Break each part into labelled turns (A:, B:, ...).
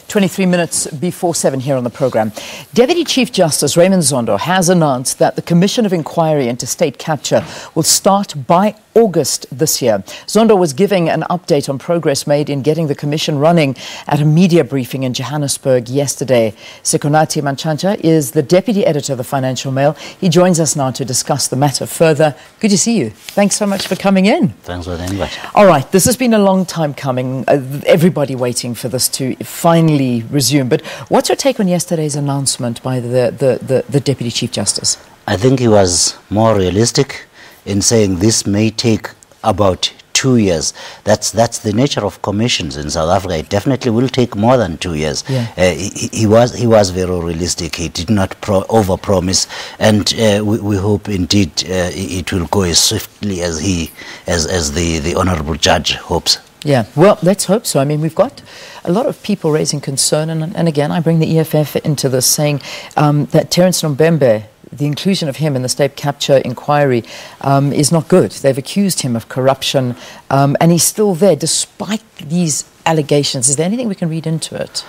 A: 23 minutes before 7 here on the programme. Deputy Chief Justice Raymond Zondo has announced that the Commission of Inquiry into State Capture will start by August this year. Zondo was giving an update on progress made in getting the commission running at a media briefing in Johannesburg yesterday. Sikonathi Mantshantsha is the Deputy Editor of the Financial Mail. He joins us now to discuss the matter further. Good to see you. Thanks so much for coming in.
B: Thanks for the invite.
A: All right, this has been a long time coming. Everybody waiting for this to finally resume. But what's your take on yesterday's announcement by the Deputy Chief Justice?
B: I think he was more realistic in saying this may take about 2 years. That's the nature of commissions in South Africa. It definitely will take more than 2 years.
A: Yeah.
B: He was very realistic. He did not overpromise, and we hope indeed it will go as swiftly as the honourable judge hopes.
A: Yeah, well, let's hope so. I mean, we've got a lot of people raising concern, and again, I bring the EFF into this, saying that Terence Nombembe, the inclusion of him in the state capture inquiry is not good. They've accused him of corruption, and he's still there despite these allegations. Is there anything we can read into it?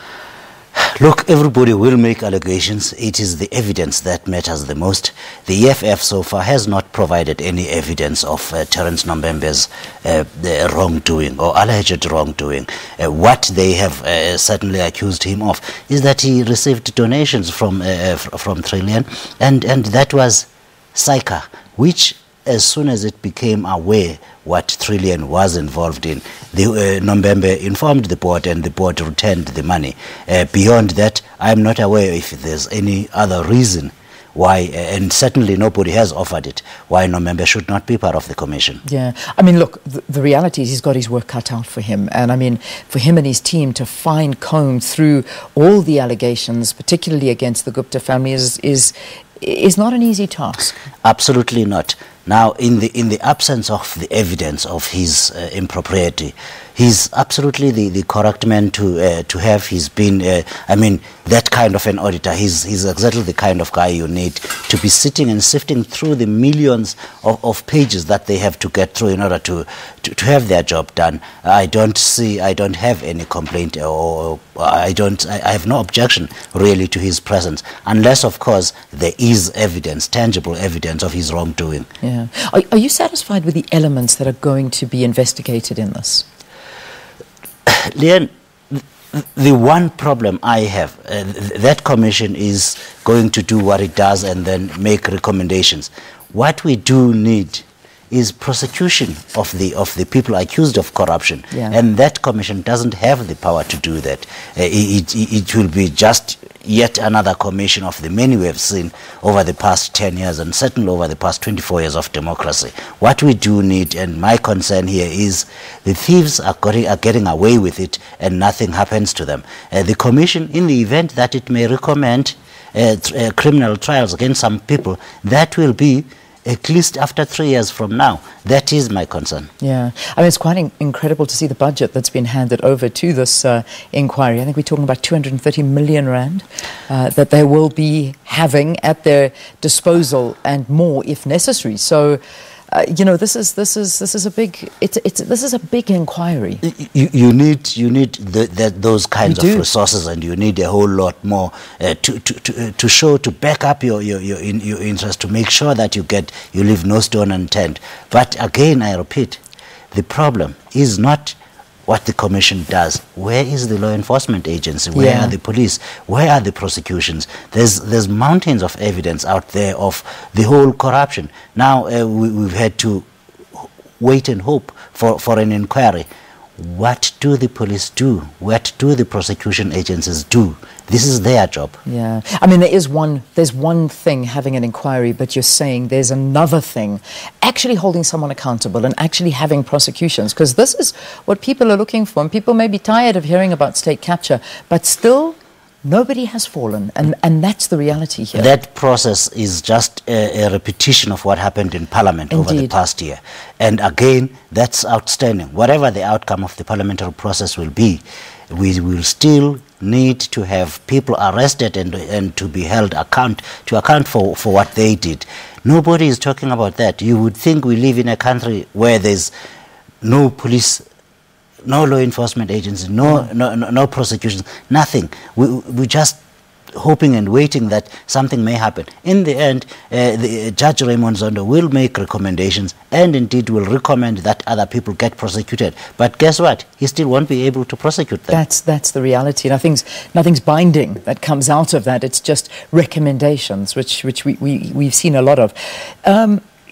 B: Look, everybody will make allegations. It is the evidence that matters the most. The EFF so far has not provided any evidence of Terence Nombembe's wrongdoing or alleged wrongdoing. What they have certainly accused him of is that he received donations from Trillian, and that was SAICA, which, as soon as it became aware what Trillian was involved in, the Nombembe informed the board, and the board returned the money. Beyond that, I'm not aware if there's any other reason why, and certainly nobody has offered it, why Nombembe should not be part of the commission.
A: Yeah, I mean, look, the reality is he's got his work cut out for him. And I mean, for him and his team to comb through all the allegations, particularly against the Gupta family, is not an easy task.
B: Absolutely not. Now, in the absence of the evidence of his impropriety, he's absolutely the correct man to have. He's been, I mean, that kind of an auditor. He's exactly the kind of guy you need to be sitting and sifting through the millions of pages that they have to get through in order to have their job done. I don't have any complaint, or I have no objection really to his presence, unless of course there is evidence, tangible evidence of his wrongdoing.
A: Yeah. Are you satisfied with the elements that are going to be investigated in this?
B: Leon, the one problem I have, that commission is going to do what it does and then make recommendations. What we do need is prosecution of the people accused of corruption,
A: yeah.
B: And that commission doesn't have the power to do that. It will be just yet another commission of the many we have seen over the past 10 years and certainly over the past 24 years of democracy. What we do need, and my concern here, is the thieves are getting away with it and nothing happens to them. The commission, in the event that it may recommend criminal trials against some people, that will be at least after 3 years from now. That is my concern.
A: Yeah, I mean, it's quite incredible to see the budget that's been handed over to this inquiry. I think we're talking about 230 million rand that they will be having at their disposal, and more if necessary. So, you know, this is a big inquiry.
B: You need those kinds of resources, and you need a whole lot more to back up your interest, to make sure that you leave no stone unturned. But again, I repeat, the problem is not what the commission does. Where is the law enforcement agency? Where are the police? Where are the prosecutions? There's mountains of evidence out there of the whole corruption. Now we've had to wait and hope for an inquiry. What do the police do? What do the prosecution agencies do? This is their job.
A: Yeah, I mean, there's one thing having an inquiry, but you're saying there's another thing, actually holding someone accountable and actually having prosecutions, because this is what people are looking for. And people may be tired of hearing about state capture, but still nobody has fallen, and that's the reality here.
B: That process is just a repetition of what happened in Parliament over the past year. And again, that's outstanding. Whatever the outcome of the parliamentary process will be, we will still need to have people arrested and to be held to account for what they did. Nobody is talking about that. You would think we live in a country where there's no police no law enforcement agencies, no prosecutions, nothing. We just hoping and waiting that something may happen. In the end, the Judge Raymond Zondo will make recommendations and indeed will recommend that other people get prosecuted. But guess what? He still won't be able to prosecute them.
A: That's the reality. Nothing's binding that comes out of that. It's just recommendations, which we've seen a lot of.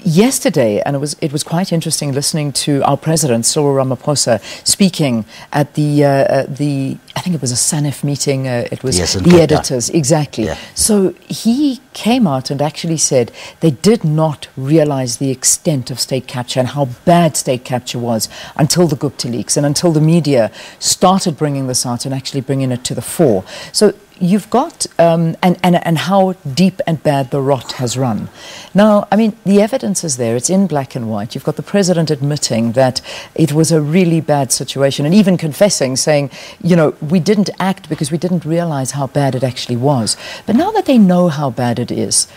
A: Yesterday, and it was quite interesting listening to our president, Cyril Ramaphosa, speaking at the I think it was a SANEF meeting. It was the editors, exactly.
B: Yeah.
A: So he came out and actually said they did not realize the extent of state capture and how bad state capture was until the Gupta leaks and until the media started bringing this out and actually bringing it to the fore. So you've got, and how deep and bad the rot has run. Now, I mean, the evidence is there. It's in black and white. You've got the president admitting that it was a really bad situation and even confessing, saying, you know, we didn't act because we didn't realize how bad it actually was. But now that they know how bad it is,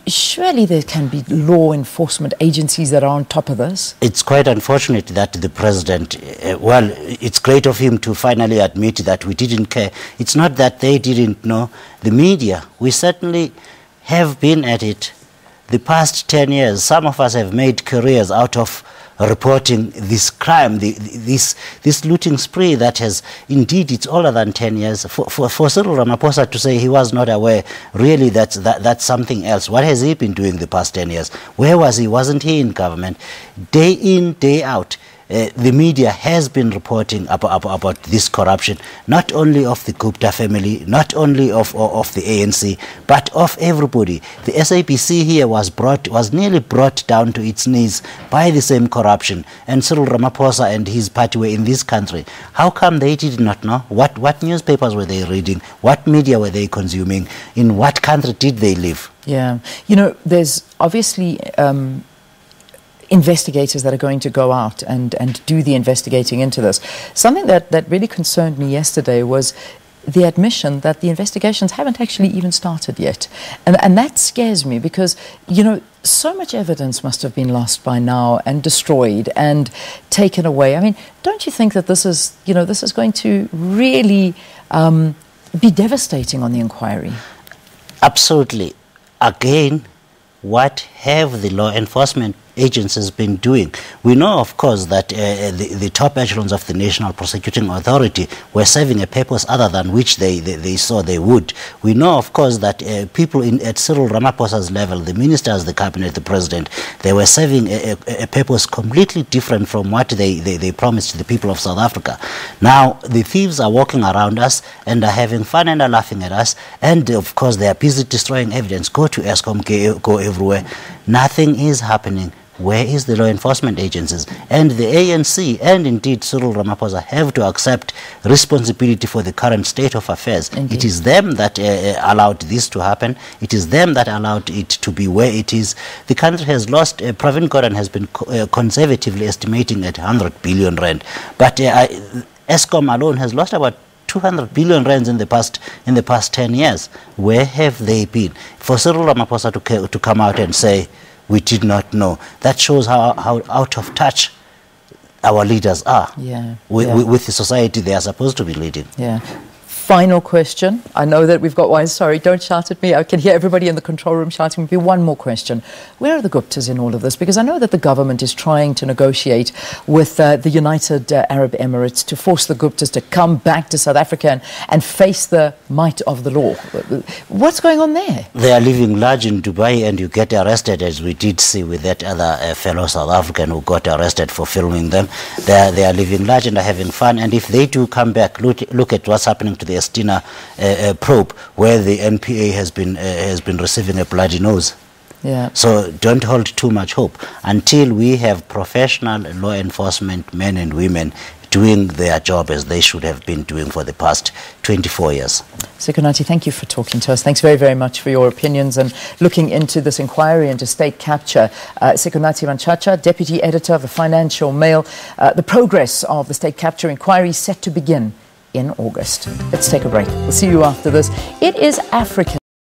A: surely there can be law enforcement agencies that are on top of this.
B: It's quite unfortunate that the president, well, it's great of him to finally admit that we didn't care. It's not that they didn't know. The media, we certainly have been at it. The past 10 years, some of us have made careers out of reporting this crime, this looting spree that has, indeed, it's older than 10 years. For Cyril Ramaphosa to say he was not aware, really that's something else. What has he been doing the past 10 years? Where was he? Wasn't he in government? Day in, day out. The media has been reporting about this corruption, not only of the Gupta family, not only of the ANC, but of everybody. The SABC here was nearly brought down to its knees by the same corruption, and Cyril Ramaphosa and his party were in this country. How come they did not know? What newspapers were they reading? What media were they consuming? In what country did they live?
A: Yeah, you know, there's obviously investigators that are going to go out and do the investigating into this. Something that really concerned me yesterday was the admission that the investigations haven't actually even started yet. And that scares me because, you know, so much evidence must have been lost by now and destroyed and taken away. I mean, don't you think that this is, you know, this is going to really be devastating on the inquiry?
B: Absolutely. Again, what have the law enforcement agencies been doing? We know, of course, that the top echelons of the National Prosecuting Authority were serving a purpose other than which they saw they would. We know, of course, that people at Cyril Ramaphosa's level, the ministers, the cabinet, the president, they were serving a purpose completely different from what they promised to the people of South Africa. Now, the thieves are walking around us and are having fun and are laughing at us, and of course they are busy destroying evidence. Go to ESCOM, go everywhere. Nothing is happening. Where is the law enforcement agencies? And the ANC and indeed Cyril Ramaphosa have to accept responsibility for the current state of affairs. Indeed. It is them that allowed this to happen. It is them that allowed it to be where it is. The country has lost, Pravin Gordhan has been conservatively estimating at 100 billion rand. But ESCOM alone has lost about 200 billion rands in the past 10 years. Where have they been? For Cyril Ramaphosa to come out and say, we did not know, that shows how out of touch our leaders are with the society they are supposed to be leading.
A: Yeah. Final question. I know that we've got one. Sorry, don't shout at me. I can hear everybody in the control room shouting. Maybe one more question. Where are the Guptas in all of this? Because I know that the government is trying to negotiate with the United Arab Emirates to force the Guptas to come back to South Africa and face the might of the law. What's going on there?
B: They are living large in Dubai and you get arrested, as we did see with that other fellow South African who got arrested for filming them. They are living large and are having fun. And if they do come back, look at what's happening to the Estina probe, where the NPA has been receiving a bloody nose.
A: Yeah.
B: So don't hold too much hope until we have professional law enforcement men and women doing their job as they should have been doing for the past 24 years.
A: Sikonathi, thank you for talking to us. Thanks very, very much for your opinions and looking into this inquiry into state capture. Sikonathi Mantshantsha, Deputy Editor of the Financial Mail. The progress of the state capture inquiry is set to begin in August. Let's take a break. We'll see you after this. It is African.